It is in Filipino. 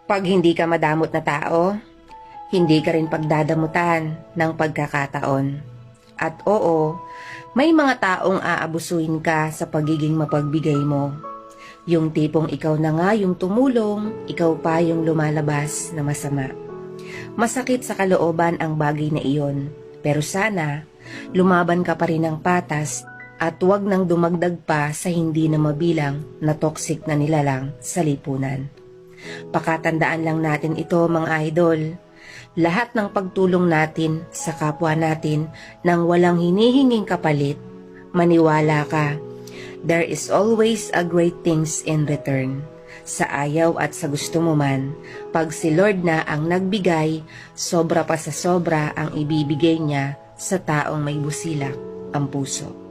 Pag hindi ka madamot na tao, hindi ka rin pagdadamutan ng pagkakataon. At oo, may mga taong aabusuin ka sa pagiging mapagbigay mo. Yung tipong ikaw na nga yung tumulong, ikaw pa yung lumalabas na masama. Masakit sa kalooban ang bagay na iyon, pero sana lumaban ka pa rin ng patas at huwag nang dumagdag pa sa hindi na mabilang na toxic na nilalang sa lipunan. Pakatandaan lang natin ito mga idol. Lahat ng pagtulong natin sa kapwa natin nang walang hinihinging kapalit, maniwala ka, there is always a great things in return. Sa ayaw at sa gusto mo man, pag si Lord na ang nagbigay, sobra pa sa sobra ang ibibigay niya sa taong may busilak ang puso.